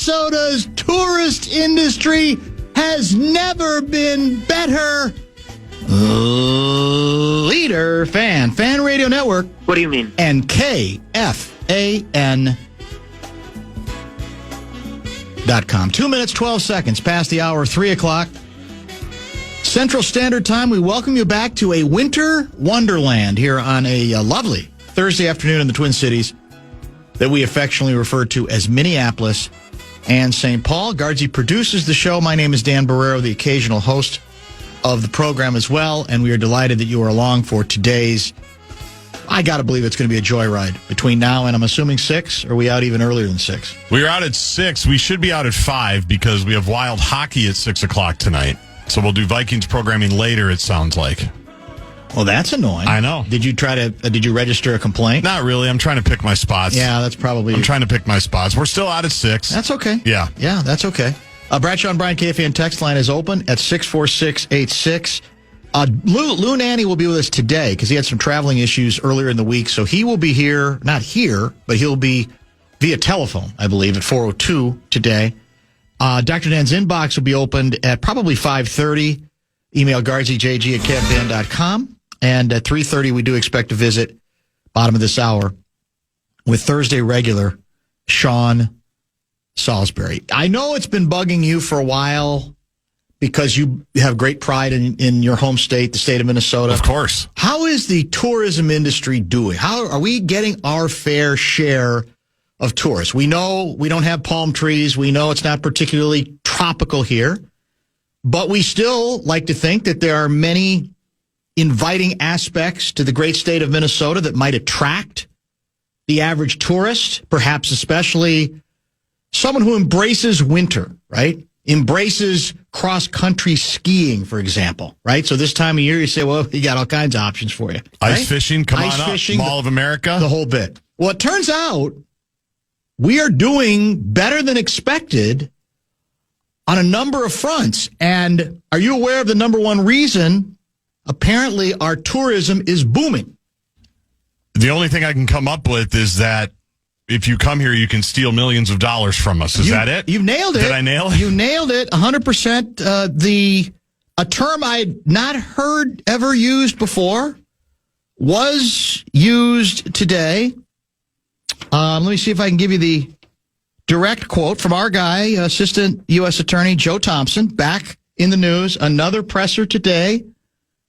Minnesota's tourist industry has never been better. Leader Fan Radio Network. What do you mean? And KFAN.com. 2 minutes, 12 seconds past the hour, 3 o'clock. Central Standard Time. We welcome you back to a winter wonderland here on a lovely Thursday afternoon in the Twin Cities that we affectionately refer to as Minneapolis and St. Paul. Guardsy produces the show. My name is Dan Barreiro, the occasional host of the program as well, and we are delighted that you are along for today's, I got to believe it's going to be a joyride between now and I'm assuming 6, or are we out even earlier than 6? We're out at 6. We should be out at 5 because we have Wild Hockey at 6 o'clock tonight. So we'll do Vikings programming later, it sounds like. Well, that's annoying. I know. Did you register a complaint? Not really. I'm trying to pick my spots. Yeah, that's probably... I'm trying to pick my spots. We're still out at 6. That's okay. Yeah. Yeah, that's okay. Bradshaw and Brian KFAN text line is open at 64686. Lou Nanny will be with us today because he had some traveling issues earlier in the week. So he will be here, not here, but he'll be via telephone, I believe, at 4:02 today. Dr. Dan's inbox will be opened at probably 5:30. Email guardsyjg@kfan.com. And at 3:30, we do expect to visit, bottom of this hour, with Thursday regular Sean Salisbury. I know it's been bugging you for a while because you have great pride in your home state, the state of Minnesota. Of course. How is the tourism industry doing? How are we getting our fair share of tourists? We know we don't have palm trees. We know it's not particularly tropical here, but we still like to think that there are many inviting aspects to the great state of Minnesota that might attract the average tourist, perhaps especially someone who embraces winter, right? Embraces cross-country skiing, for example, right? So this time of year, you say, well, you got all kinds of options for you. Right? Ice fishing, come Ice on fishing, up, Mall of America. The whole bit. Well, it turns out we are doing better than expected on a number of fronts. And are you aware of the number one reason? Apparently, our tourism is booming. The only thing I can come up with is that if you come here, you can steal millions of dollars from us. Is that it? You've nailed it. Did I nail it? You nailed it 100%. A term I had not heard ever used before was used today. Let me see if I can give you the direct quote from our guy, Assistant U.S. Attorney Joe Thompson, back in the news. Another presser today.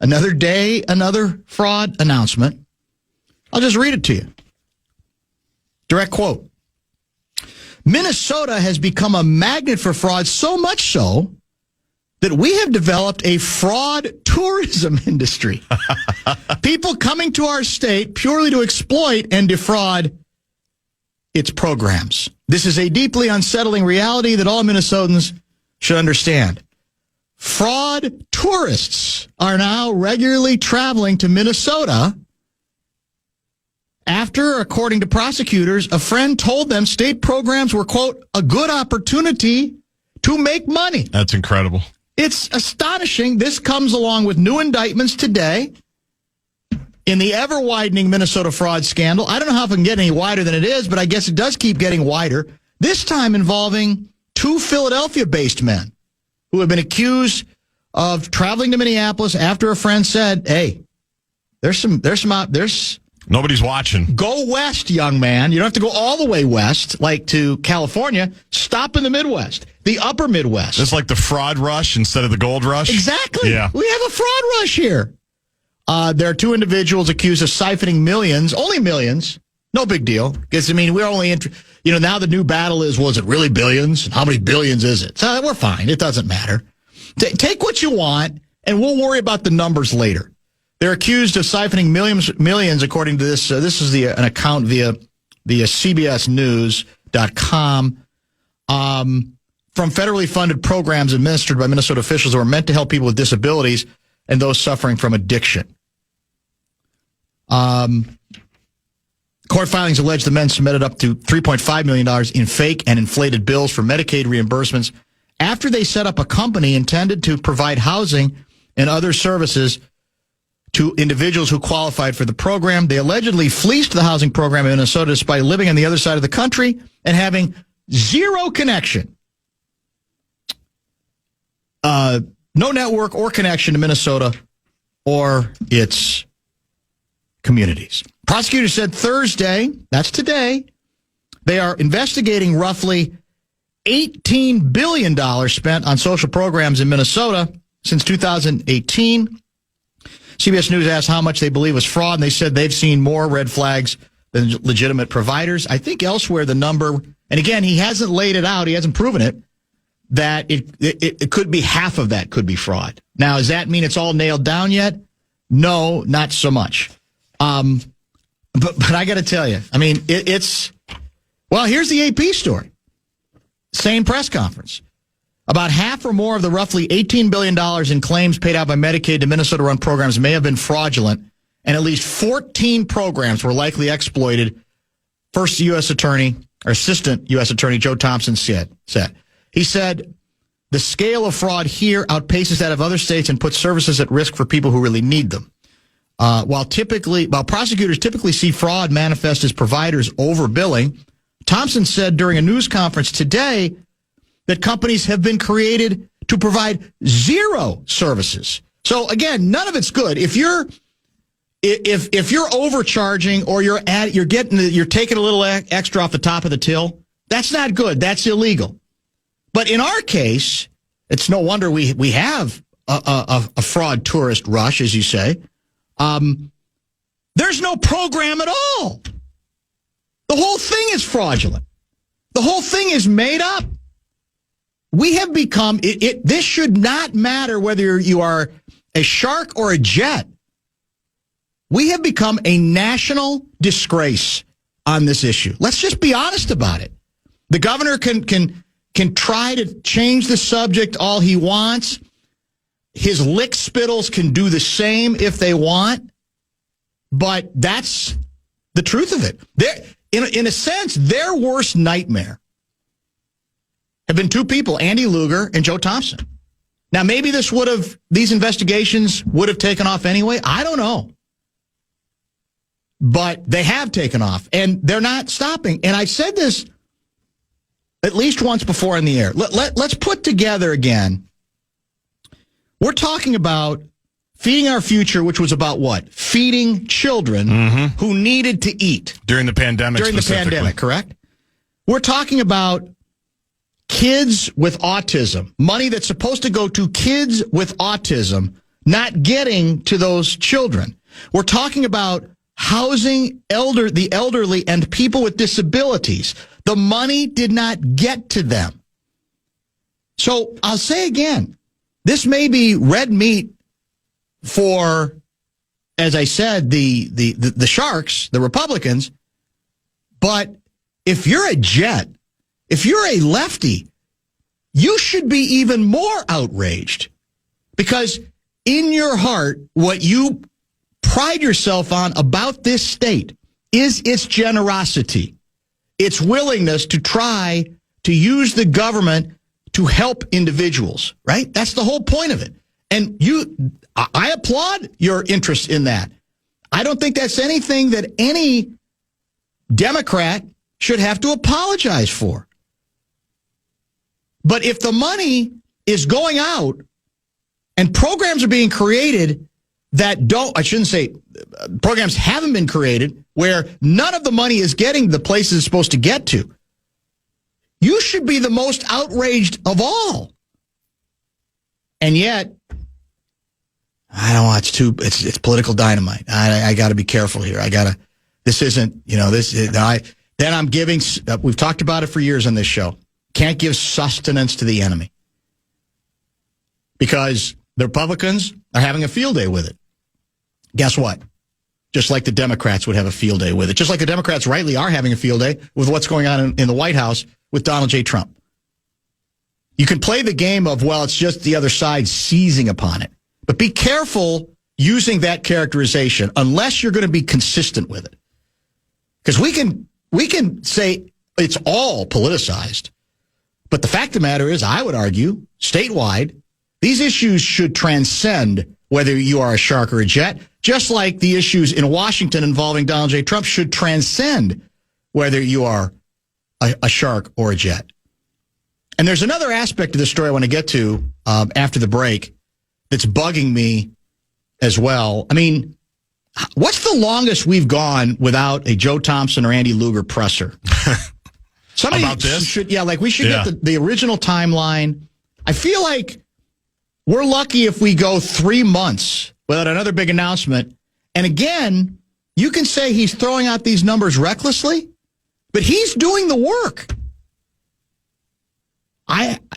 Another day, another fraud announcement. I'll just read it to you. Direct quote. Minnesota has become a magnet for fraud, so much so that we have developed a fraud tourism industry. People coming to our state purely to exploit and defraud its programs. This is a deeply unsettling reality that all Minnesotans should understand. Fraud tourists are now regularly traveling to Minnesota after, according to prosecutors, a friend told them state programs were, quote, a good opportunity to make money. That's incredible. It's astonishing. This comes along with new indictments today in the ever-widening Minnesota fraud scandal. I don't know how it can get any wider than it is, but I guess it does keep getting wider, this time involving 2 Philadelphia-based men who have been accused of traveling to Minneapolis after a friend said, hey, there's nobody's watching. Go west, young man. You don't have to go all the way west, like to California. Stop in the Midwest, the upper Midwest. It's like the fraud rush instead of the gold rush. Exactly. Yeah. We have a fraud rush here. There are 2 individuals accused of siphoning millions, only millions. No big deal. Because, I mean, we're only, now the new battle is, well, is it really billions? How many billions is it? So we're fine. It doesn't matter. Take what you want, and we'll worry about the numbers later. They're accused of siphoning millions, according to this. This is an account via the CBSNews.com from federally funded programs administered by Minnesota officials that were meant to help people with disabilities and those suffering from addiction. Court filings allege the men submitted up to $3.5 million in fake and inflated bills for Medicaid reimbursements after they set up a company intended to provide housing and other services to individuals who qualified for the program. They allegedly fleeced the housing program in Minnesota despite living on the other side of the country and having zero connection. No network or connection to Minnesota or its communities. Prosecutors said Thursday, that's today, they are investigating roughly $18 billion spent on social programs in Minnesota since 2018. CBS News asked how much they believe was fraud, and they said they've seen more red flags than legitimate providers. I think elsewhere the number, and again, he hasn't laid it out, he hasn't proven it, that it could be half of that could be fraud. Now, does that mean it's all nailed down yet? No, not so much. But I got to tell you, I mean, well, here's the AP story. Same press conference. About half or more of the roughly $18 billion in claims paid out by Medicaid to Minnesota-run programs may have been fraudulent, and at least 14 programs were likely exploited, First U.S. Attorney, or Assistant U.S. Attorney Joe Thompson said. He said, the scale of fraud here outpaces that of other states and puts services at risk for people who really need them. While prosecutors typically see fraud manifest as providers overbilling, Thompson said during a news conference today that companies have been created to provide zero services. So again, none of it's good. If you're overcharging or you're taking a little extra off the top of the till, that's not good. That's illegal. But in our case, it's no wonder we have a fraud tourist rush, as you say. There's no program at all. The whole thing is fraudulent. The whole thing is made up. We have become, this should not matter whether you are a shark or a jet. We have become a national disgrace on this issue. Let's just be honest about it. The governor can try to change the subject all he wants. His lick spittles can do the same if they want. But that's the truth of it. In a sense, their worst nightmare have been two people, Andy Luger and Joe Thompson. Now, maybe these investigations would have taken off anyway. I don't know. But they have taken off, and they're not stopping. And I've said this at least once before in the air. Let's put together again. We're talking about feeding our future, which was about what? Feeding children who needed to eat. During the pandemic, correct? We're talking about kids with autism. Money that's supposed to go to kids with autism, not getting to those children. We're talking about housing the elderly and people with disabilities. The money did not get to them. So I'll say again, this may be red meat for, as I said, the sharks, the Republicans. But if you're a jet, if you're a lefty, you should be even more outraged, because in your heart, what you pride yourself on about this state is its generosity, its willingness to try to use the government to help individuals, right? That's the whole point of it. And I applaud your interest in that. I don't think that's anything that any Democrat should have to apologize for. But if the money is going out and programs are being created programs haven't been created where none of the money is getting the places it's supposed to get to, you should be the most outraged of all. And yet, I don't want it's political dynamite. I got to be careful here. We've talked about it for years on this show. Can't give sustenance to the enemy, because the Republicans are having a field day with it. Guess what? Just like the Democrats would have a field day with it. Just like the Democrats rightly are having a field day with what's going on in the White House with Donald J. Trump. You can play the game of, well, it's just the other side seizing upon it. But be careful using that characterization unless you're going to be consistent with it. Because we can say it's all politicized. But the fact of the matter is, I would argue, statewide, these issues should transcend whether you are a shark or a jet, just like the issues in Washington involving Donald J. Trump should transcend whether you are a shark or a jet. And there's another aspect of this story I want to get to after the break that's bugging me as well. I mean, what's the longest we've gone without a Joe Thompson or Andy Luger presser? Somebody about this? We should get the original timeline. I feel like we're lucky if we go 3 months without another big announcement. And again, you can say he's throwing out these numbers recklessly, but he's doing the work.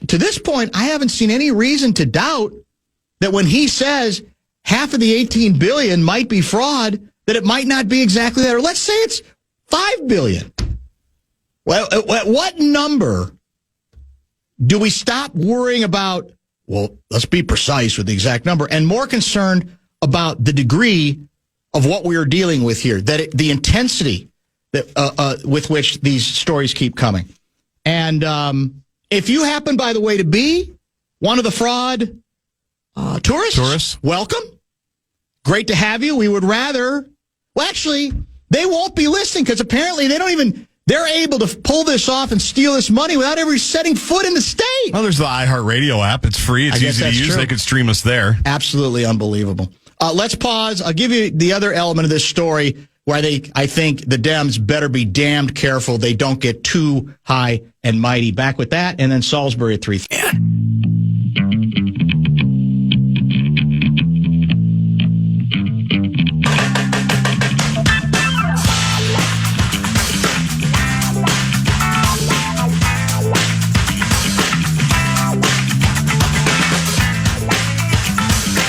To this point, I haven't seen any reason to doubt that when he says half of the $18 billion might be fraud, that it might not be exactly that. Or let's say it's $5 billion. Well, at what number do we stop worrying about, well, let's be precise with the exact number, and more concerned about the degree of what we are dealing with here, the intensity that with which these stories keep coming. And if you happen, by the way, to be one of the fraud tourists, welcome. Great to have you. We would rather, well, actually, they won't be listening because apparently they're able to pull this off and steal this money without ever setting foot in the state. Well, there's the iHeartRadio app. It's free. It's easy to use. True. They could stream us there. Absolutely unbelievable. Let's pause. I'll give you the other element of this story where I think the Dems better be damned careful they don't get too high and mighty. Back with that, and then Salisbury at 3.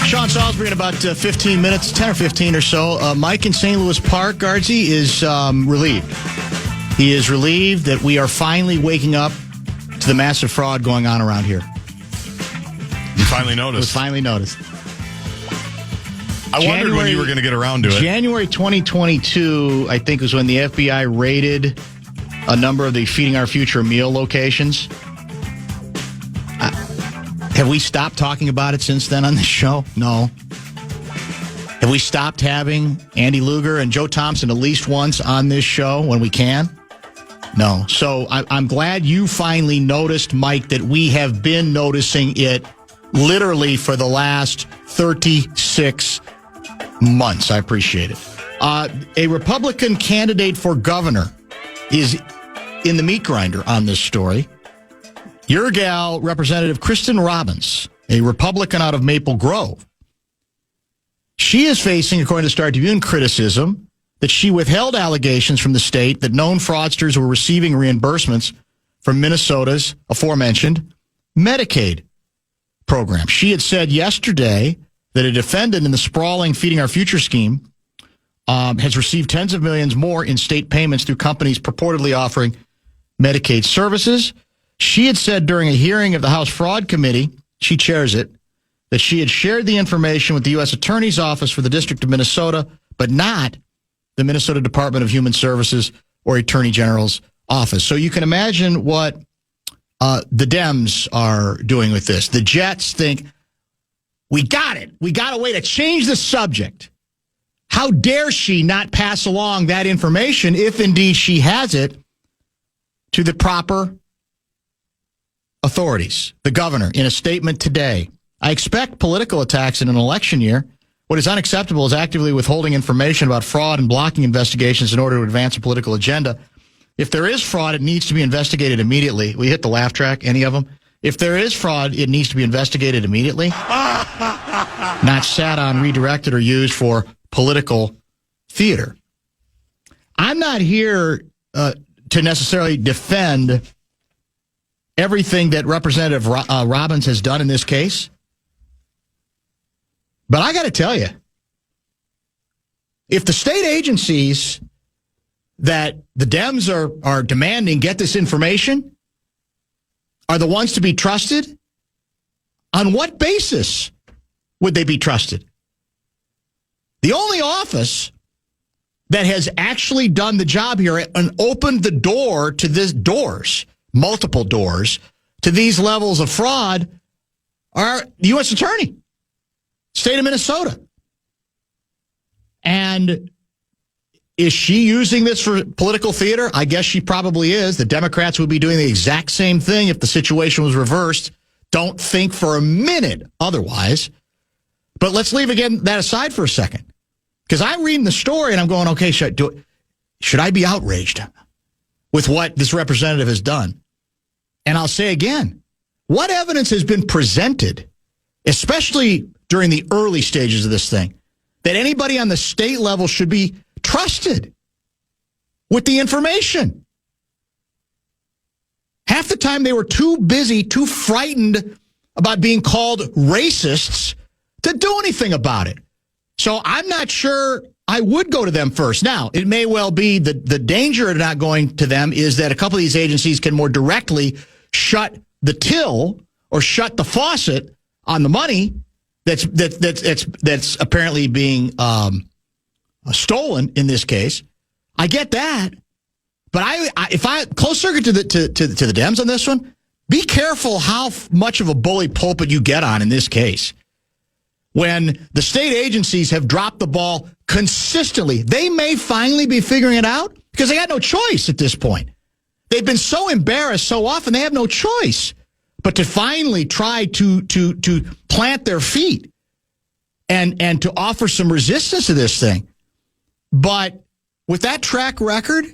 Sean Salisbury in about 15 minutes, 10 or 15 or so. Mike in St. Louis Park, Guardsy, is relieved. He is relieved that we are finally waking up to the massive fraud going on around here. You finally noticed. It was finally noticed. I wondered when you were going to get around to it. January 2022, I think, was when the FBI raided a number of the Feeding Our Future meal locations. Have we stopped talking about it since then on this show? No. Have we stopped having Andy Luger and Joe Thompson at least once on this show when we can? No. So I'm glad you finally noticed, Mike, that we have been noticing it literally for the last 36 months. I appreciate it. A Republican candidate for governor is in the meat grinder on this story. Your gal, Representative Kristen Robbins, a Republican out of Maple Grove. She is facing, according to Star Tribune, criticism that she withheld allegations from the state that known fraudsters were receiving reimbursements from Minnesota's aforementioned Medicaid program. She had said yesterday that a defendant in the sprawling Feeding Our Future scheme has received tens of millions more in state payments through companies purportedly offering Medicaid services. She had said during a hearing of the House Fraud Committee, she chairs it, that she had shared the information with the U.S. Attorney's Office for the District of Minnesota, but not the Minnesota Department of Human Services or Attorney General's office. So you can imagine what the Dems are doing with this. The Jets think, we got it. We got a way to change the subject. How dare she not pass along that information, if indeed she has it, to the proper authorities. The governor, in a statement today, I expect political attacks in an election year. What is unacceptable is actively withholding information about fraud and blocking investigations in order to advance a political agenda. If there is fraud, it needs to be investigated immediately. We hit the laugh track, any of them? If there is fraud, it needs to be investigated immediately. Not sat on, redirected, or used for political theater. I'm not here to necessarily defend everything that Representative Robbins has done in this case. But I got to tell you, if the state agencies that the Dems are demanding get this information are the ones to be trusted, on what basis would they be trusted? The only office that has actually done the job here and opened the door to this multiple doors to these levels of fraud are the U.S. Attorney, state of Minnesota. And Is she using this for political theater? I guess she probably is. The Democrats would be doing the exact same thing if the situation was reversed. Don't think for a minute otherwise. But let's leave again that aside for a second. Because I'm reading the story and I'm going, okay, should I be outraged with what this representative has done? And I'll say again, what evidence has been presented, especially during the early stages of this thing, that anybody on the state level should be trusted with the information? Half the time they were too busy, too frightened about being called racists to do anything about it. So I'm not sure I would go to them first. Now, it may well be the danger of not going to them is that a couple of these agencies can more directly shut the till or shut the faucet on the money that's apparently being stolen in this case. I get that, but if I close circuit to the Dems on this one, be careful how much of a bully pulpit you get on in this case. When the state agencies have dropped the ball consistently, they may finally be figuring it out because they got no choice at this point. They've been so embarrassed so often, they have no choice but to finally try to plant their feet and to offer some resistance to this thing. But with that track record,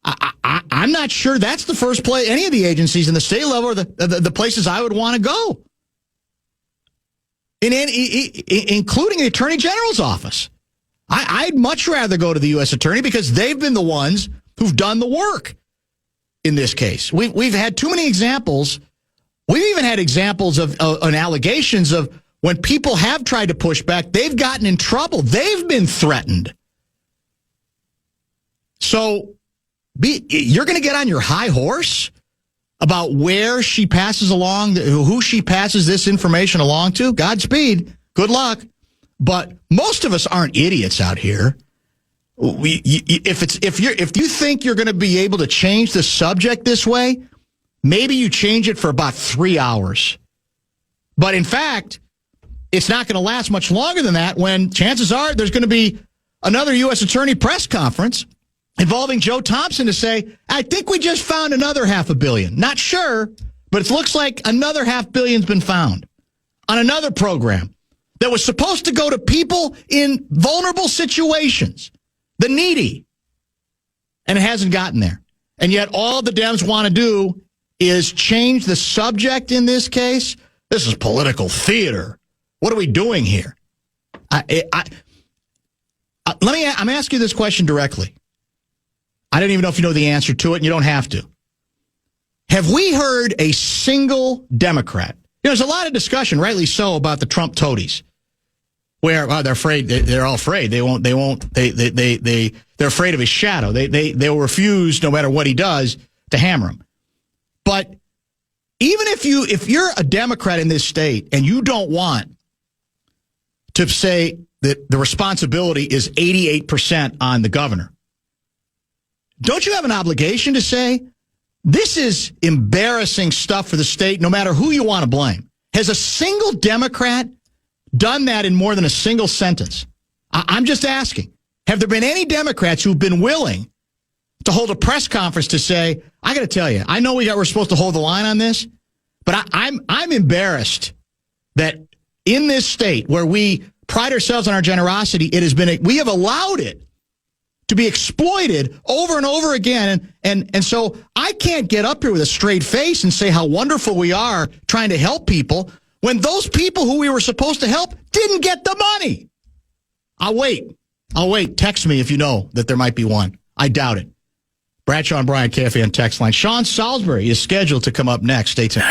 I'm not sure that's the first place any of the agencies in the state level or the places I would want to go. Including the Attorney General's office. I'd much rather go to the U.S. Attorney because they've been the ones who've done the work in this case. We've had too many examples. We've even had examples of allegations of when people have tried to push back, they've gotten in trouble. They've been threatened. So you're going to get on your high horse about where she passes along, who she passes this information along to? Godspeed. Good luck. But most of us aren't idiots out here. If you think you're going to be able to change the subject this way, maybe you change it for about 3 hours. But in fact, it's not going to last much longer than that when chances are there's going to be another U.S. Attorney press conference involving Joe Thompson to say, I think we just found another $500 million. Not sure, but it looks like another $500 million's been found on another program that was supposed to go to people in vulnerable situations, the needy, and it hasn't gotten there. And yet all the Dems want to do is change the subject in this case. This is political theater. What are we doing here? I'm asking you this question directly. I don't even know if you know the answer to it, and you don't have to. Have we heard a single Democrat? There's a lot of discussion, rightly so, about the Trump toadies, where they're afraid. They're all afraid. They're afraid of his shadow. They will refuse, no matter what he does, to hammer him. But even if you're a Democrat in this state and you don't want to say that the responsibility is 88% on the governor, don't you have an obligation to say, this is embarrassing stuff for the state, no matter who you want to blame? Has a single Democrat done that in more than a single sentence? I'm just asking. Have there been any Democrats who've been willing to hold a press conference to say, I got to tell you, I know we're supposed to hold the line on this, but I'm embarrassed that in this state where we pride ourselves on our generosity, we have allowed it to be exploited over and over again. And so I can't get up here with a straight face and say how wonderful we are trying to help people when those people who we were supposed to help didn't get the money. I'll wait. Text me if you know that there might be one. I doubt it. Bradshaw and Bryant, KFAN text line. Sean Salisbury is scheduled to come up next. Stay tuned.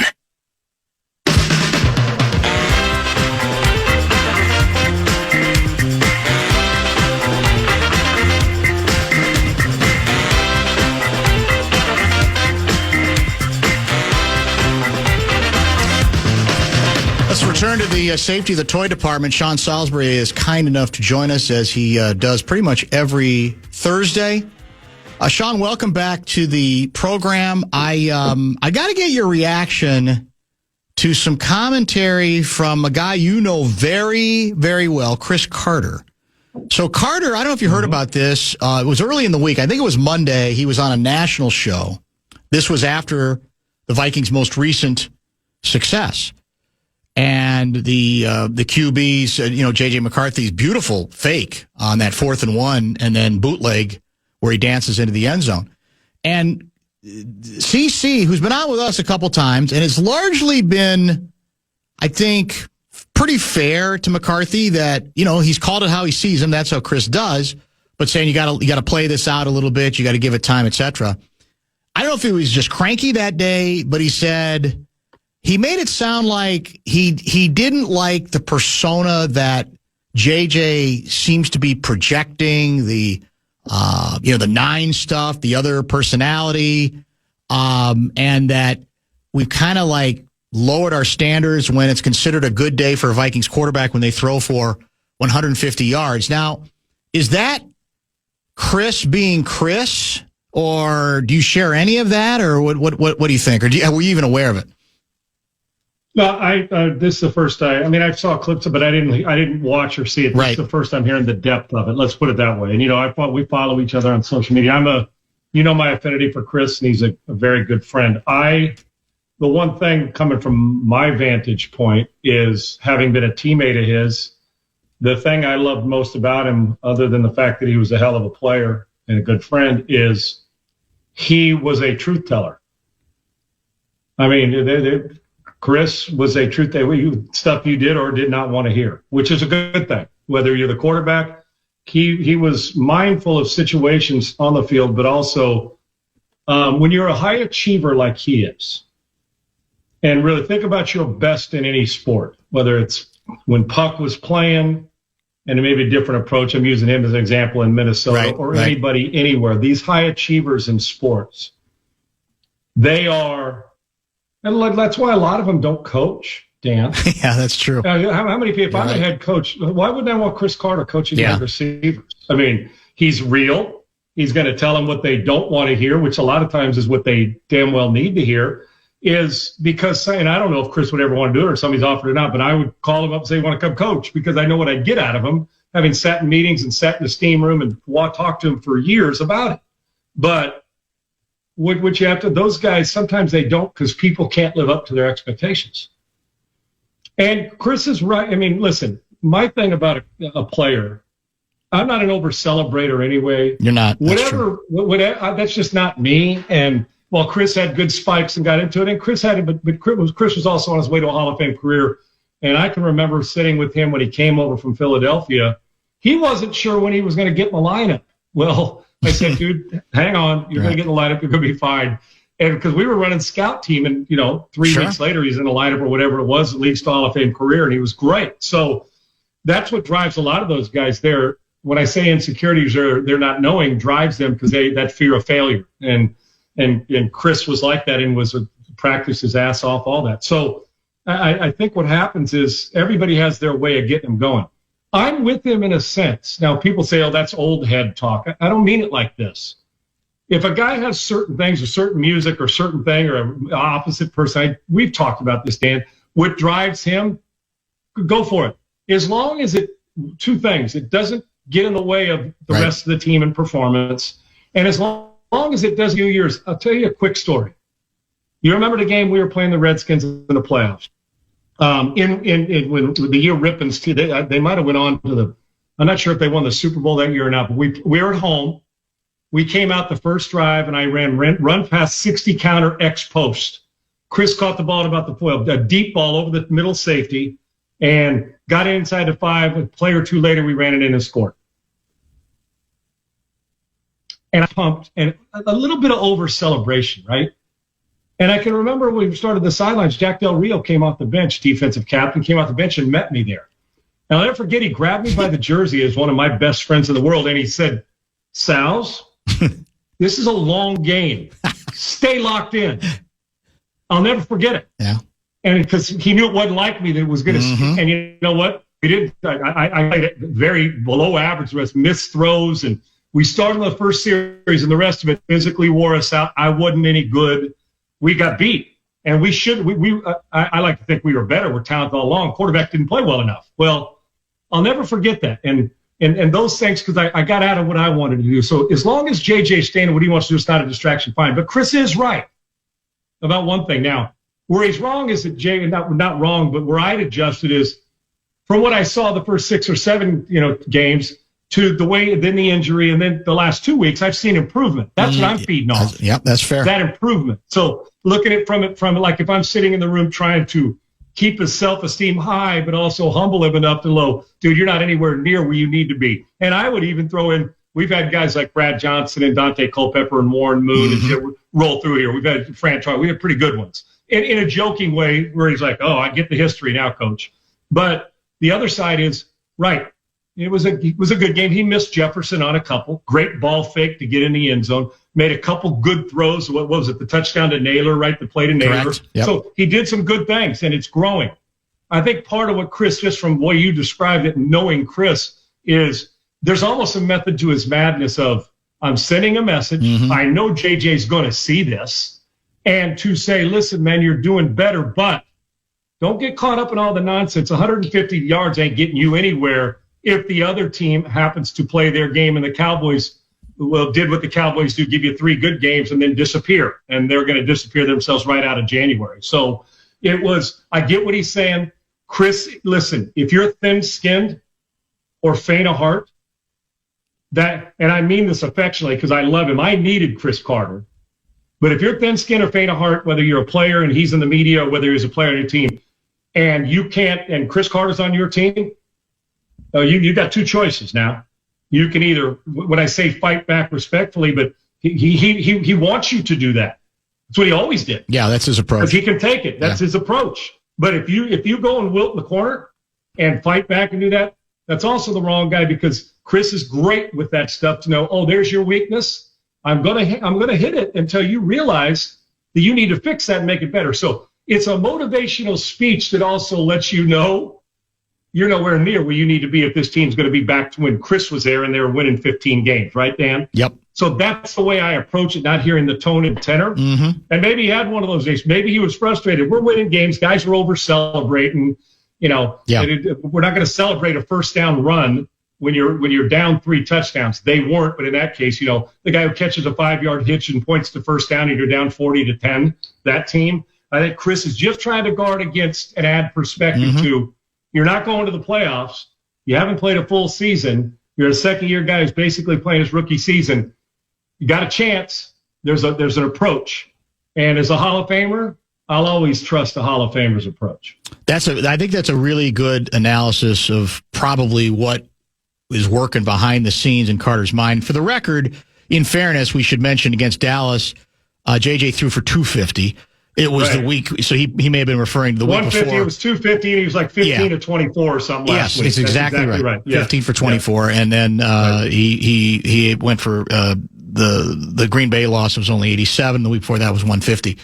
Let's return to the safety of the toy department. Sean Salisbury is kind enough to join us as he does pretty much every Thursday. Sean, welcome back to the program. I got to get your reaction to some commentary from a guy you know very, very well, Chris Carter, So Carter, I don't know if you heard about this. It was early in the week. I think it was Monday. He was on a national show. This was after the Vikings' most recent success. And the QB's, J.J. McCarthy's beautiful fake on that 4th and 1 and then bootleg where he dances into the end zone. And CC, who's been on with us a couple times and has largely been, I think, pretty fair to McCarthy that, he's called it how he sees him. That's how Chris does. But saying you got to play this out a little bit. You got to give it time, etc. I don't know if he was just cranky that day, but he said he made it sound like he didn't like the persona that JJ seems to be projecting, the 9 stuff, the other personality, and that we've kind of lowered our standards when it's considered a good day for a Vikings quarterback when they throw for 150 yards. Now, is that Chris being Chris, or do you share any of that, or what do you think, or were you even aware of it? No, this is the first time. I saw clips of it, but I didn't watch or see it. This is the first time hearing the depth of it. Let's put it that way. And we follow each other on social media. My affinity for Chris, and he's a very good friend. The one thing coming from my vantage point is, having been a teammate of his, the thing I loved most about him, other than the fact that he was a hell of a player and a good friend, is he was a truth teller. Chris was a truth teller. Stuff you did or did not want to hear, which is a good thing. Whether you're the quarterback, he was mindful of situations on the field, but also when you're a high achiever like he is, and really think about your best in any sport, whether it's when Puck was playing, and maybe a different approach. I'm using him as an example in Minnesota, anybody anywhere. These high achievers in sports, they are, and that's why a lot of them don't coach, Dan. Yeah, that's true. How many people, if I'm a head coach, why wouldn't I want Chris Carter coaching wide receivers? He's real. He's going to tell them what they don't want to hear, which a lot of times is what they damn well need to hear. Is because, and I don't know if Chris would ever want to do it or somebody's offered it out, but I would call him up and say, "You want to come coach?" Because I know what I'd get out of him, having sat in meetings and sat in the steam room and talked to him for years about it. But what you have to, those guys, sometimes they don't, because people can't live up to their expectations. And Chris is right. Listen, my thing about a player, I'm not an over celebrator anyway. You're not. Whatever, that's just not me. And well, Chris had good spikes and got into it, and Chris had it, but Chris was also on his way to a Hall of Fame career. And I can remember sitting with him when he came over from Philadelphia. He wasn't sure when he was going to get in the lineup. Well, I said, dude, hang on. You're going to get in the lineup. You're going to be fine. And because we were running scout team, and 3 weeks later he's in the lineup or whatever it was, leads to Hall of Fame career, and he was great. So that's what drives a lot of those guys there. When I say insecurities they're not knowing, drives them because that fear of failure. And Chris was like that and practiced his ass off, all that. So I think what happens is everybody has their way of getting them going. I'm with him in a sense. Now, people say, oh, that's old head talk. I don't mean it like this. If a guy has certain things or certain music or certain thing or an opposite person, we've talked about this, Dan, what drives him, go for it. As long as two things, it doesn't get in the way of the rest of the team and performance, and as long as it does you yours. I'll tell you a quick story. You remember the game we were playing the Redskins in the playoffs? When the year Rippins, they might have went on to I'm not sure if they won the Super Bowl that year or not, but we were at home. We came out the first drive, and I ran run past 60 counter X post. Chris caught the ball at about the 12, a deep ball over the middle safety, and got inside the 5. A play or two later, we ran it in and scored. And I pumped, and a little bit of over celebration, right? And I can remember when we started the sidelines, Jack Del Rio came off the bench, defensive captain, came off the bench and met me there. And I'll never forget, he grabbed me by the jersey as one of my best friends in the world, and he said, Sals, this is a long game. Stay locked in. I'll never forget it. Yeah. And because he knew it wasn't like me that it was going to, and you know what? We didn't. I played it very below average. The rest missed throws, and we started the first series, and the rest of it physically wore us out. I wasn't any good. We got beat, and we should. I like to think we were better. We're talented all along. Quarterback didn't play well enough. Well, I'll never forget that. And and those things, because I got out of what I wanted to do. So as long as JJ's staying, what he wants to do is not a distraction, fine. But Chris is right about one thing. Now, where he's wrong is that not wrong, but where I'd adjusted is from what I saw the first 6 or 7 games to the way, then the injury, and then the last 2 weeks, I've seen improvement. That's what I'm feeding on. Yep, that's fair. That improvement. So looking at from like if I'm sitting in the room trying to keep his self-esteem high, but also humble him enough to low, dude, you're not anywhere near where you need to be. And I would even throw in, we've had guys like Brad Johnson and Dante Culpepper and Warren Moon and shit roll through here. We've had Fran Troy. We have pretty good ones. In a joking way where he's like, oh, I get the history now, coach. But the other side is, right, it was a good game. He missed Jefferson on a couple. Great ball fake to get in the end zone. Made a couple good throws. What was it? The touchdown to Naylor, right? The play to Naylor. Yep. So he did some good things, and it's growing. I think part of what Chris, just from the way you described it, knowing Chris, is there's almost a method to his madness of, I'm sending a message. I know JJ's going to see this. And to say, listen, man, you're doing better, but don't get caught up in all the nonsense. 150 yards ain't getting you anywhere if the other team happens to play their game and the Cowboys did what the Cowboys do, give you 3 good games and then disappear. And they're going to disappear themselves right out of January. So I get what he's saying. Chris, listen, if you're thin-skinned or faint of heart, and I mean this affectionately because I love him. I needed Chris Carter. But if you're thin-skinned or faint of heart, whether you're a player and he's in the media or whether he's a player on your team, and you can't, and Chris Carter's on your team, you've got 2 choices now. You can either, when I say fight back respectfully, but he wants you to do that. That's what he always did. Yeah, that's his approach. Because he can take it. That's his approach. But if you go and wilt in the corner and fight back and do that, that's also the wrong guy, because Chris is great with that stuff to know, oh, there's your weakness. I'm gonna hit it until you realize that you need to fix that and make it better. So it's a motivational speech that also lets you know you're nowhere near where you need to be if this team's going to be back to when Chris was there and they were winning 15 games, right, Dan? Yep. So that's the way I approach it, not hearing the tone and tenor. And maybe he had one of those days. Maybe he was frustrated. We're winning games. Guys are over celebrating. We're not going to celebrate a first down run when you're down 3 touchdowns. They weren't, but in that case, the guy who catches a 5-yard hitch and points to first down and you're down 40-10, that team. I think Chris is just trying to guard against and add perspective to, you're not going to the playoffs. You haven't played a full season. You're a second-year guy who's basically playing his rookie season. You got a chance. There's an approach. And as a Hall of Famer, I'll always trust the Hall of Famer's approach. I think that's a really good analysis of probably what is working behind the scenes in Carter's mind. For the record, in fairness, we should mention against Dallas, JJ threw for 250. It was the week, so he may have been referring to the week before. 150, it was 250, and he was like 15 to 24 or something last week. Yes, it's exactly right. Yeah. 15 for 24, and then he went for the Green Bay loss was only 87. The week before that was 150.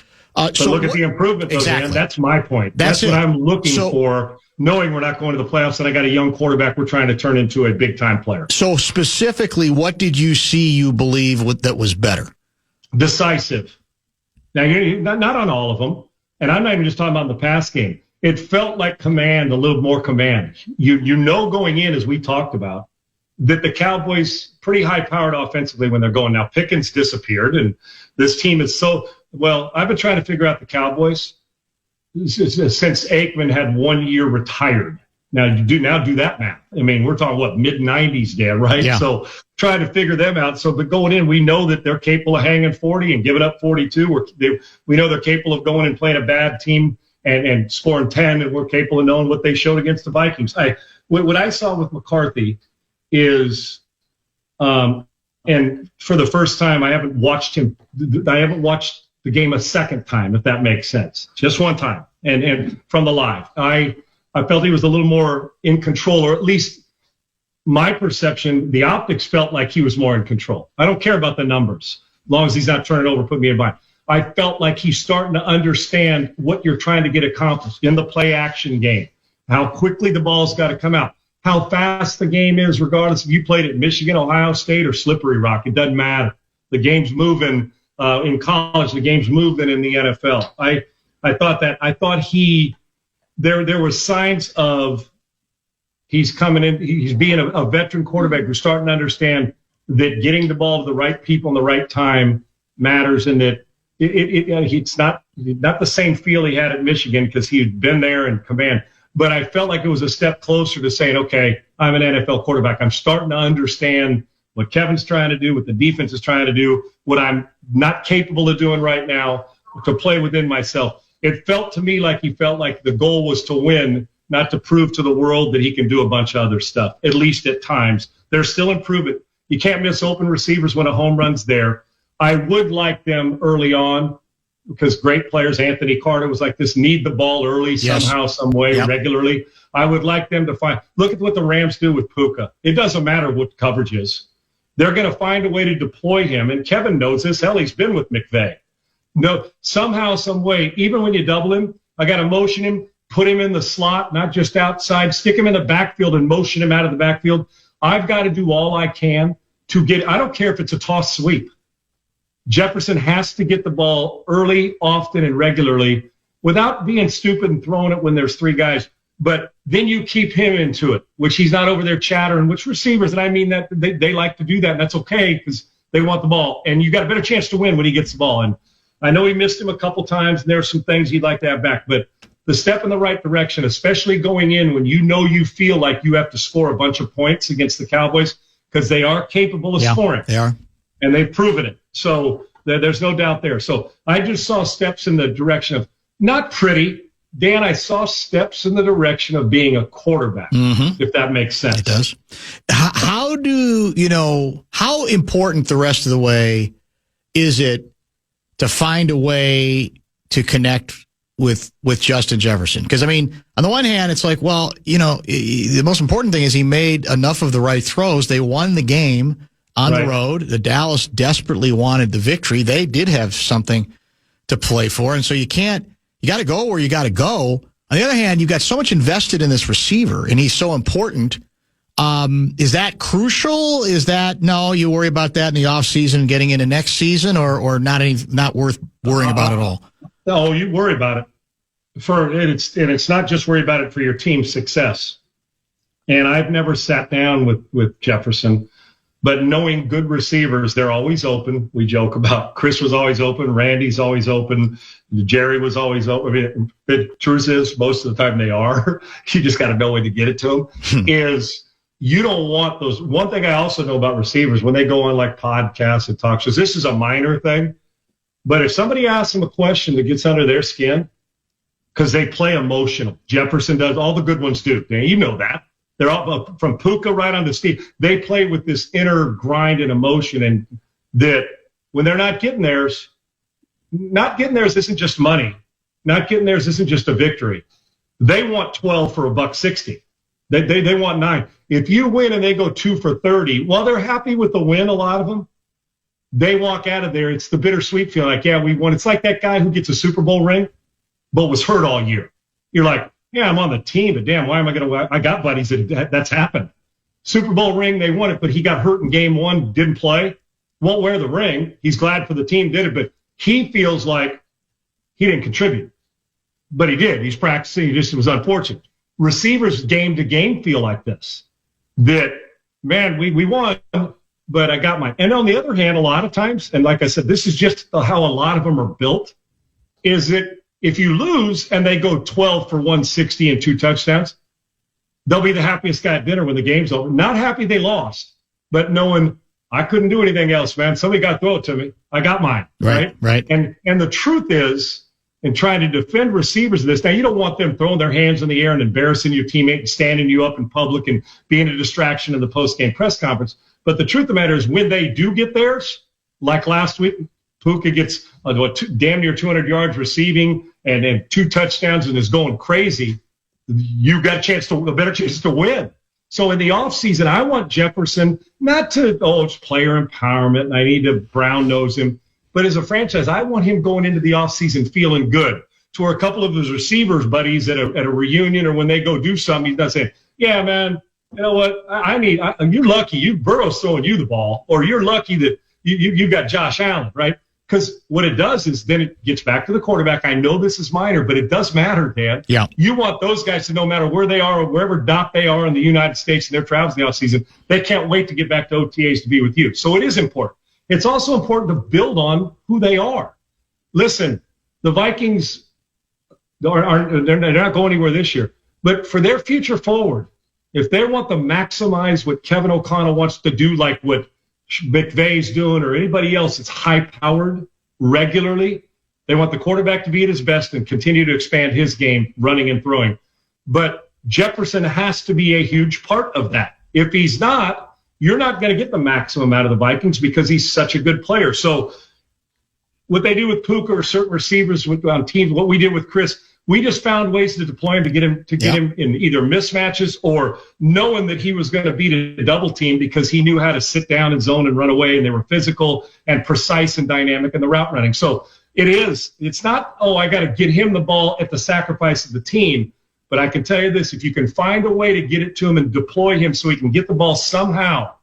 So look at the improvement, though, exactly. Dan. That's my point. That's what I'm looking for, knowing we're not going to the playoffs, and I got a young quarterback we're trying to turn into a big-time player. So specifically, what did you see you believe that was better? Decisive. Now, not on all of them, and I'm not even just talking about the pass game. It felt like command, a little more command. You know going in, as we talked about, that the Cowboys pretty high-powered offensively when they're going. Now, Pickens disappeared, and this team is I've been trying to figure out the Cowboys since Aikman had 1 year retired. Now do that math. I mean, we're talking mid-90s, Dan, right? Yeah. So trying to figure them out. But going in, we know that they're capable of hanging 40 and giving up 42. We know they're capable of going and playing a bad team and scoring 10, and we're capable of knowing what they showed against the Vikings. What I saw with McCarthy is, and for the first time, I haven't watched the game a second time, if that makes sense. Just one time, and from the live. I felt he was a little more in control, or at least my perception, the optics felt like he was more in control. I don't care about the numbers, as long as he's not turning over, put me in bind. I felt like he's starting to understand what you're trying to get accomplished in the play-action game, how quickly the ball's got to come out, how fast the game is, regardless if you played at Michigan, Ohio State, or Slippery Rock. It doesn't matter. The game's moving in college. The game's moving in the NFL. I thought there were signs of he's coming in. He's being a veteran quarterback who's starting to understand that getting the ball to the right people in the right time matters, and that it's not the same feel he had at Michigan because he had been there in command. But I felt like it was a step closer to saying, okay, I'm an NFL quarterback. I'm starting to understand what Kevin's trying to do, what the defense is trying to do, what I'm not capable of doing right now, to play within myself. It felt to me like he felt like the goal was to win, not to prove to the world that he can do a bunch of other stuff, at least at times. There's still improvement. You can't miss open receivers when a home run's there. I would like them early on, because great players, Anthony Carter was like this, need the ball early somehow, some way, regularly. I would like them to look at what the Rams do with Puka. It doesn't matter what coverage is. They're going to find a way to deploy him, and Kevin knows this. Hell, he's been with McVay. No, somehow, some way, even when you double him, I got to motion him, put him in the slot, not just outside, stick him in the backfield and motion him out of the backfield. I've got to do all I can to get, I don't care if it's a toss sweep. Jefferson has to get the ball early, often, and regularly without being stupid and throwing it when there's three guys. But then you keep him into it, which he's not over there chattering, which receivers, and I mean that they like to do that, and that's okay because they want the ball. And you got a better chance to win when he gets the ball. And I know he missed him a couple times, and there's some things he'd like to have back. But the step in the right direction, especially going in when you feel like you have to score a bunch of points against the Cowboys, because they are capable of scoring. They are. And they've proven it. So there's no doubt there. So I just saw steps in the direction of not pretty. Dan, I saw steps in the direction of being a quarterback, if that makes sense. It does. How important the rest of the way is it to find a way to connect with Justin Jefferson? Because, I mean, on the one hand, it's like, well, the most important thing is he made enough of the right throws. They won the game on the road. The Dallas desperately wanted the victory. They did have something to play for. And so you got to go where you got to go. On the other hand, you've got so much invested in this receiver, and he's so important. Is that crucial? Is that, no, you worry about that in the offseason, getting into next season, or not worth worrying about at all? No, you worry about it. It's not just worry about it for your team's success. And I've never sat down with Jefferson, but knowing good receivers, they're always open. We joke about Chris was always open, Randy's always open, Jerry was always open. I mean, the truth is, most of the time they are. You just got to know when to get it to them. Is you don't want those. One thing I also know about receivers, when they go on like podcasts and talk shows, this is a minor thing, but if somebody asks them a question that gets under their skin, because they play emotional. Jefferson does, all the good ones do. You know that. They're all from Puka right on to Steve. They play with this inner grind and emotion, and that when they're not getting theirs isn't just money. Not getting theirs isn't just a victory. They want 12 for $1.60. They want 9. If you win and they go 2 for 30, well, they're happy with the win. A lot of them, they walk out of there. It's the bittersweet feeling, like, yeah, we won. It's like that guy who gets a Super Bowl ring, but was hurt all year. You're like, yeah, I'm on the team, but damn, why am I going to? I got buddies that's happened. Super Bowl ring, they won it, but he got hurt in game 1, didn't play, won't wear the ring. He's glad for the team did it, but he feels like he didn't contribute. But he did. He's practicing. He just was unfortunate. Receivers game to game feel like this. That, man, we won, but I got mine. And on the other hand, a lot of times, and like I said, this is just how a lot of them are built, is that if you lose and they go 12 for 160 and 2 touchdowns, they'll be the happiest guy at dinner when the game's over. Not happy they lost, but knowing I couldn't do anything else, man. Somebody got to throw it to me. I got mine, right? And the truth is, in trying to defend receivers of this, now you don't want them throwing their hands in the air and embarrassing your teammate and standing you up in public and being a distraction in the post-game press conference. But the truth of the matter is, when they do get theirs, like last week, Puka gets damn near 200 yards receiving and 2 touchdowns and is going crazy. You got a better chance to win. So in the offseason, I want Jefferson not to, it's player empowerment and I need to brown nose him. But as a franchise, I want him going into the offseason feeling good. To where a couple of his receivers buddies at a reunion or when they go do something, he's not saying, yeah, man, you know what? You're lucky. Burrow's throwing you the ball, or you're lucky that you got Josh Allen, right? Because what it does is then it gets back to the quarterback. I know this is minor, but it does matter, Dan. Yeah. You want those guys to, no matter where they are or wherever dock they are in the United States and their travels in the offseason, they can't wait to get back to OTAs to be with you. So it is important. It's also important to build on who they are. Listen, the Vikings they're not going anywhere this year. But for their future forward, if they want to maximize what Kevin O'Connell wants to do, like what McVay's doing or anybody else that's high-powered regularly, they want the quarterback to be at his best and continue to expand his game, running and throwing. But Jefferson has to be a huge part of that. If he's not, you're not going to get the maximum out of the Vikings because he's such a good player. So what they do with Puka or certain receivers on teams, what we did with Chris, we just found ways to deploy him to get him in either mismatches or knowing that he was going to beat a double team because he knew how to sit down and zone and run away, and they were physical and precise and dynamic in the route running. So it's not, I got to get him the ball at the sacrifice of the team. But I can tell you this, if you can find a way to get it to him and deploy him so he can get the ball somehow,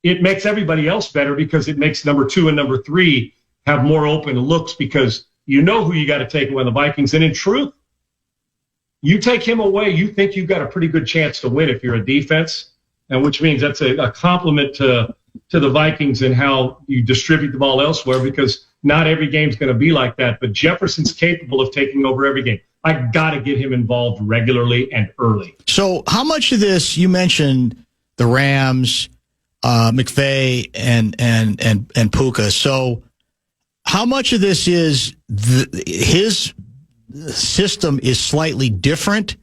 it makes everybody else better because it makes number 2 and number 3 have more open looks because you know who you got to take away on the Vikings. And in truth, you take him away, you think you've got a pretty good chance to win if you're a defense, and which means that's a compliment to the Vikings and how you distribute the ball elsewhere because not every game's going to be like that. But Jefferson's capable of taking over every game. I got to get him involved regularly and early. So how much of this, you mentioned the Rams, McVay, and Puka. So how much of this is his system is slightly different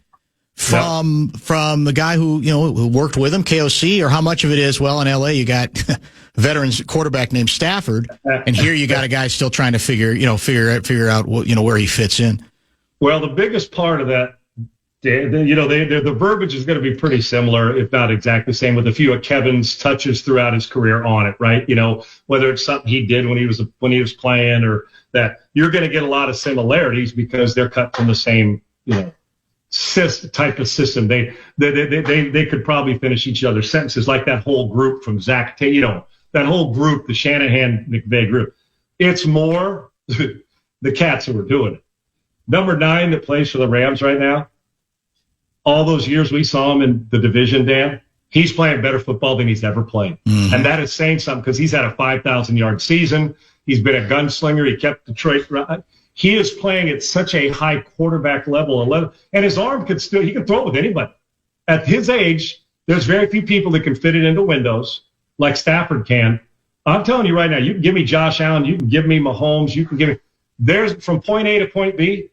from the guy who worked with him, KOC, or how much of it is, well, in LA you got a veterans quarterback named Stafford, and here you got a guy still trying to figure out where he fits in. Well, the biggest part of that, the verbiage is going to be pretty similar, if not exactly the same, with a few of Kevin's touches throughout his career on it, right? Whether it's something he did when he was playing or that, you're going to get a lot of similarities because they're cut from the same, type of system. They could probably finish each other's sentences, like that whole group from Zach, that whole group, the Shanahan McVay group. It's more the cats who are doing it. Number 9 that plays for the Rams right now, all those years we saw him in the division, Dan, he's playing better football than he's ever played. Mm-hmm. And that is saying something because he's had a 5,000-yard season. He's been a gunslinger. He kept Detroit. He is playing at such a high quarterback level. And his arm he can throw it with anybody. At his age, there's very few people that can fit it into windows like Stafford can. I'm telling you right now, you can give me Josh Allen, you can give me Mahomes, you can give me – there's from point A to point B,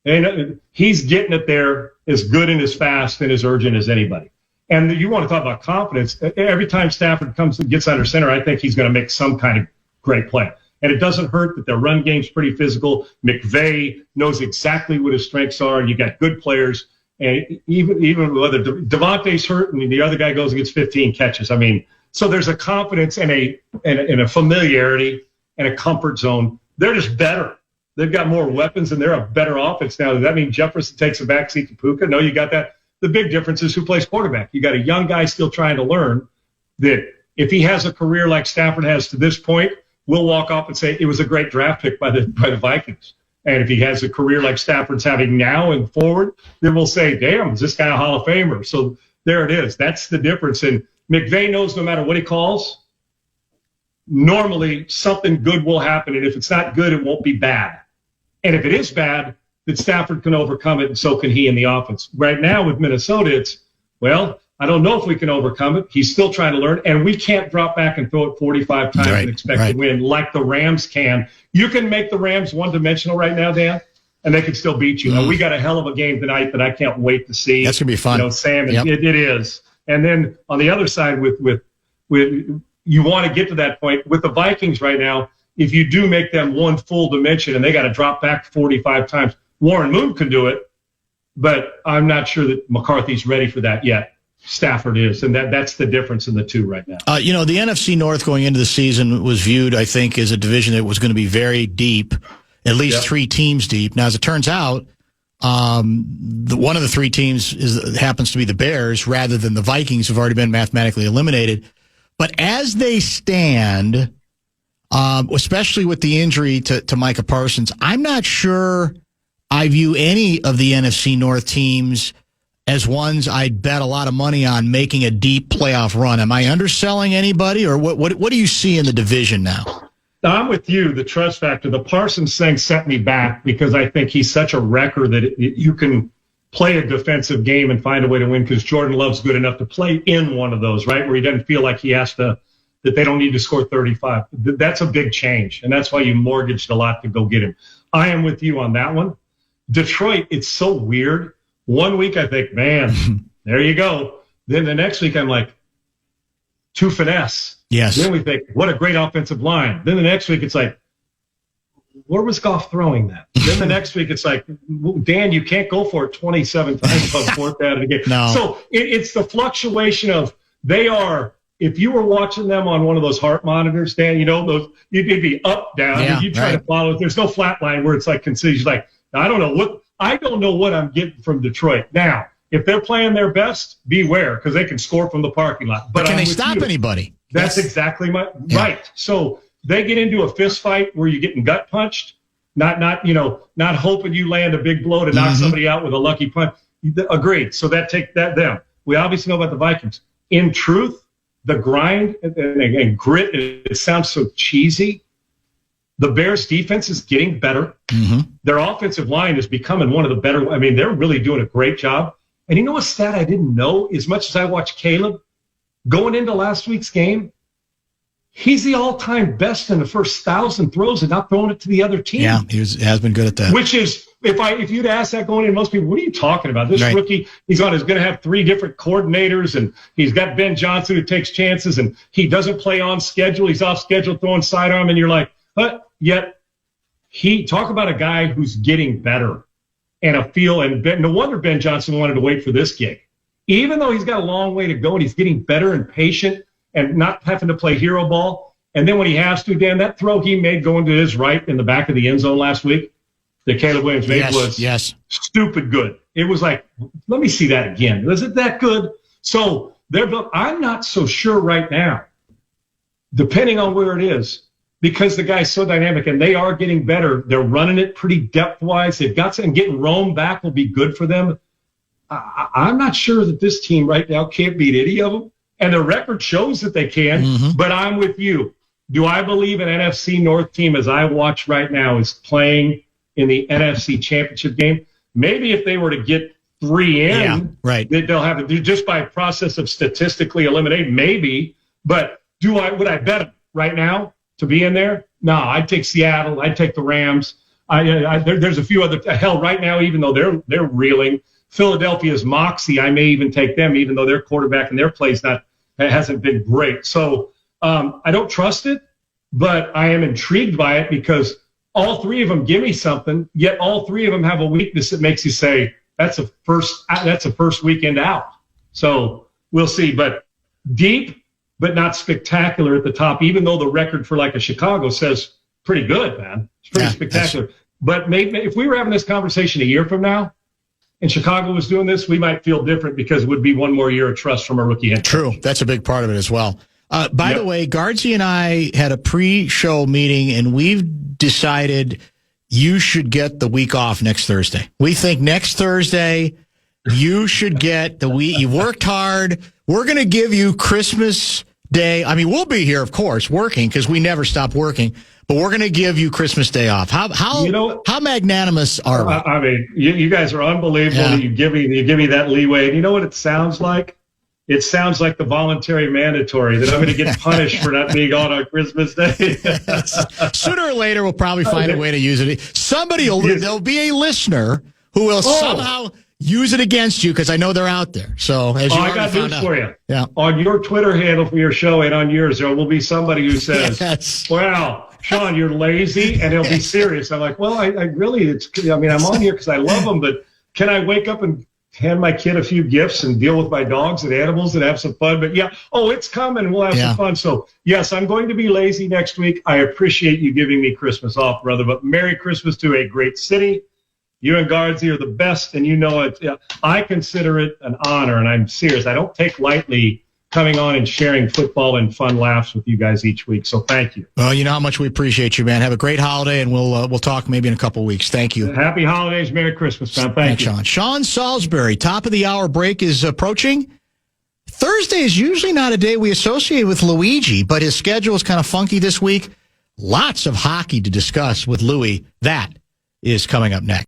and he's getting it there as good and as fast and as urgent as anybody. And you want to talk about confidence. Every time Stafford comes and gets under center, I think he's going to make some kind of great play. And it doesn't hurt that their run game's pretty physical. McVay knows exactly what his strengths are, and you got good players. And even whether Devontae's hurt and the other guy goes and gets 15 catches. I mean, so there's a confidence and a familiarity and a comfort zone. They're just better. They've got more weapons, and they're a better offense now. Does that mean Jefferson takes a backseat to Puka? No, you got that. The big difference is who plays quarterback. You got a young guy still trying to learn that if he has a career like Stafford has to this point, we'll walk off and say it was a great draft pick by the Vikings. And if he has a career like Stafford's having now and forward, then we'll say, damn, is this guy a Hall of Famer? So there it is. That's the difference. And McVay knows no matter what he calls, normally something good will happen. And if it's not good, it won't be bad. And if it is bad, then Stafford can overcome it, and so can he in the offense. Right now with Minnesota, it's, well, I don't know if we can overcome it. He's still trying to learn, and we can't drop back and throw it 45 times and expect to win like the Rams can. You can make the Rams one-dimensional right now, Dan, and they can still beat you. And we got a hell of a game tonight that I can't wait to see. That's going to be fun. Sam, it is. And then on the other side, with you want to get to that point. With the Vikings right now, if you do make them one full dimension and they got to drop back 45 times, Warren Moon can do it, but I'm not sure that McCarthy's ready for that yet. Stafford is, and that's the difference in the two right now. The NFC North going into the season was viewed, I think, as a division that was going to be very deep, at least 3 teams deep. Now, as it turns out, one of the 3 teams happens to be the Bears rather than the Vikings, who've already been mathematically eliminated. But as they stand, especially with the injury to Micah Parsons. I'm not sure I view any of the NFC North teams as ones I'd bet a lot of money on making a deep playoff run. Am I underselling anybody, or what do you see in the division now? I'm with you. The trust factor, the Parsons thing set me back because I think he's such a wrecker that you can play a defensive game and find a way to win because Jordan Love's good enough to play in one of those, right, where he doesn't feel like he has to, that they don't need to score 35. That's a big change, and that's why you mortgaged a lot to go get him. I am with you on that one. Detroit, it's so weird. One week I think, man, there you go. Then the next week I'm like, too finesse. Yes. Then we think, what a great offensive line. Then the next week it's like, where was Goff throwing that? Then the next week it's like, Dan, you can't go for it 27 times on fourth down again. No. So it's the fluctuation of they are. If you were watching them on one of those heart monitors, Dan, you know those you'd be up, down. Yeah, you try to follow it. There's no flat line where it's like considered. Like I don't know what I'm getting from Detroit now. If they're playing their best, beware because they can score from the parking lot. But can they stop anybody? That's exactly right. So they get into a fist fight where you're getting gut punched, not hoping you land a big blow to knock somebody out with a lucky punch. Agreed. So take them. We obviously know about the Vikings. In truth, the grind and grit, it sounds so cheesy. The Bears' defense is getting better. Their offensive line is becoming one of the better. I mean, they're really doing a great job. And you know a stat I didn't know? As much as I watched Caleb, going into last week's game, he's the all-time best in the first 1,000 throws and not throwing it to the other team. Yeah, he has been good at that. Which is, if you'd ask that going in, most people, what are you talking about? This rookie, he's going to have 3 different coordinators, and he's got Ben Johnson who takes chances, and he doesn't play on schedule. He's off schedule throwing sidearm, and you're like, but yet talk about a guy who's getting better and a feel. And no wonder Ben Johnson wanted to wait for this gig. Even though he's got a long way to go and he's getting better and patient and not having to play hero ball. And then when he has to, Dan, that throw he made going to his right in the back of the end zone last week that Caleb Williams made was stupid good. It was like, let me see that again. Was it that good? So I'm not so sure right now, depending on where it is, because the guy's so dynamic and they are getting better. They're running it pretty depth-wise. They've got and getting Rome back will be good for them. I'm not sure that this team right now can't beat any of them. And the record shows that they can, but I'm with you. Do I believe an NFC North team, as I watch right now, is playing in the NFC Championship game? Maybe if they were to get 3 in, they'll have it just by process of statistically eliminating, maybe. But would I bet them right now to be in there? No, I'd take Seattle. I'd take the Rams. There's a few other. Hell, right now, even though they're reeling, Philadelphia's moxie, I may even take them, even though their quarterback and their plays hasn't been great. So I don't trust it, but I am intrigued by it because all 3 of them give me something, yet all 3 of them have a weakness that makes you say, that's a first weekend out. So we'll see. But deep, but not spectacular at the top, even though the record for like a Chicago says pretty good, man. It's pretty spectacular. But maybe if we were having this conversation a year from now, and Chicago was doing this, we might feel different because it would be one more year of trust from a rookie head coach. True. That's a big part of it as well. By the way, Guardsy and I had a pre-show meeting, and we've decided you should get the week off next Thursday. We think next Thursday you should get the week. You worked hard. We're going to give you Christmas Day. I mean, we'll be here, of course, working because we never stop working. But we're going to give you Christmas Day off. How magnanimous are we? I mean, you guys are unbelievable. Yeah. You give me that leeway. And you know what it sounds like? It sounds like the voluntary mandatory that I'm going to get punished for not being on Christmas Day. Sooner or later, we'll probably find a way to use it. There'll be a listener who will somehow use it against you because I know they're out there. So as you I got news for you. Yeah. On your Twitter handle for your show and on yours, there will be somebody who says, "Wow, Sean, you're lazy," and he'll be serious. I'm like, well, I really, I'm on here because I love them, but can I wake up and hand my kid a few gifts and deal with my dogs and animals and have some fun? But it's coming. We'll have some fun. So yes, I'm going to be lazy next week. I appreciate you giving me Christmas off, brother, but Merry Christmas to a great city. You and Guardsy are the best, and you know it. I consider it an honor, and I'm serious. I don't take lightly coming on and sharing football and fun laughs with you guys each week. So thank you. Well, you know how much we appreciate you, man. Have a great holiday, and we'll talk maybe in a couple of weeks. Thank you. Happy holidays. Merry Christmas, man. Thanks, you. Sean. Sean Salisbury, top of the hour break is approaching. Thursday is usually not a day we associate with Luigi, but his schedule is kind of funky this week. Lots of hockey to discuss with Louie. That is coming up next.